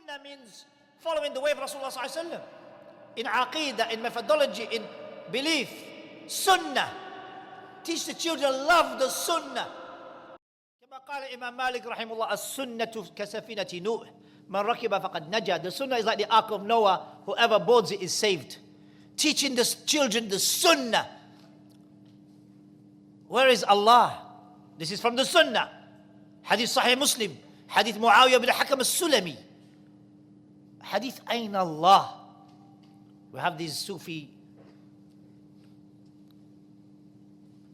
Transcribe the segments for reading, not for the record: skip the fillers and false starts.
Sunnah means following the way of Rasulullah sallallahu alaihi wasallam. In aqidah, in methodology, in belief. Sunnah. Teach the children, love the Sunnah. كما قال Imam Malik rahimahullah, السنة كسفينة نوح من ركب فقد نجا. The Sunnah is like the Ark of Noah. Whoever boards it is saved. Teaching the children the Sunnah. Where is Allah? This is from the Sunnah. Hadith Sahih Muslim. Hadith Muawiyah bin Hakam al-Sulami. Hadith Ayn Allah. We have these Sufi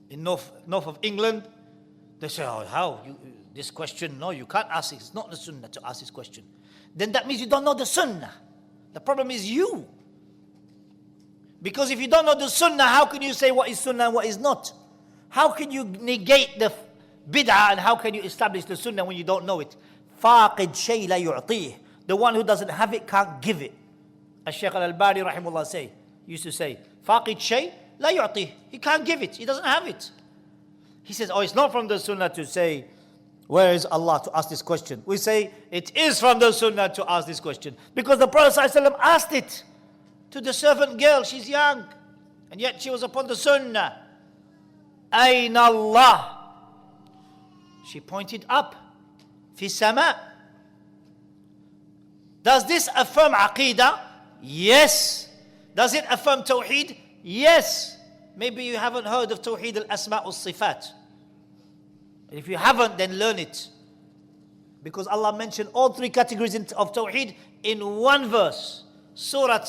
in north of England. They say, oh, how? This question, no, you can't ask it. It's not the Sunnah to ask this question. Then that means you don't know the Sunnah. The problem is you. Because if you don't know the Sunnah, how can you say what is Sunnah and what is not? How can you negate the bid'ah and how can you establish the Sunnah when you don't know it? فَاقِدْ شَيْءٍ لَا يُعْطِيهِ. The one who doesn't have it can't give it. As Shaykh al-Albani rahimahullah used to say, فَاقِدْ شَيْءٍ لَا يُعْطِيهِ. He can't give it. He doesn't have it. He says, oh, it's not from the Sunnah to say, where is Allah, to ask this question. We say, it is from the Sunnah to ask this question. Because the Prophet ﷺ asked it to the servant girl. She's young. And yet she was upon the Sunnah. أين الله? She pointed up. في السماء. Does this affirm Aqidah? Yes. Does it affirm Tawheed? Yes. Maybe you haven't heard of Tawheed al-Asma' al-Sifat. If you haven't, then learn it. Because Allah mentioned all three categories of Tawheed in one verse. Surah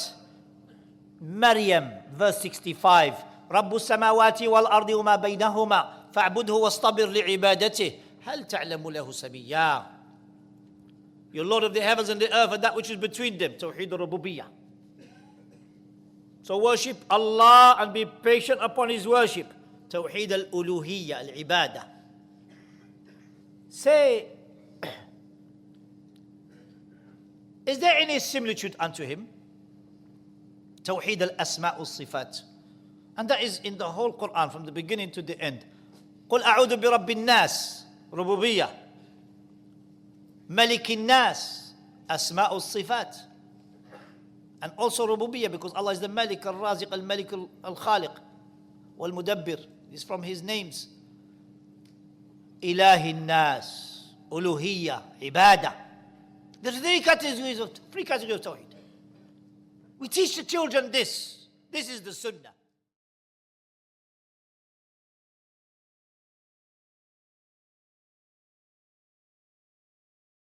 Maryam, verse 65. رب السماوات والأرض وما بينهما فاعبده واصطبر لعبادته هل تعلم له سميا. You're Lord of the heavens and the earth and that which is between them. Tawheed al-Rububiyyah. So worship Allah and be patient upon His worship. Tawheed al-Uluhiyyah, al-Ibadah. Say, is there any similitude unto Him? Tawheed al-Asma' al-Sifat. And that is in the whole Quran from the beginning to the end. قُلْ أَعُوذُ بِرَبِّ النَّاسِ رُبُوبِيَّةً مَلِكِ النَّاسِ أَسْمَاءُ الصِّفَاتِ. And also Rububiyyah, because Allah is the Malik, al-Raziq, al-Malik, al-Khaliq, wal-Mudabbir. It's from His names. Ilahi nas, Uluhiyyah, Ibadah. There's three categories of Tawheed. We teach the children this. This is the Sunnah.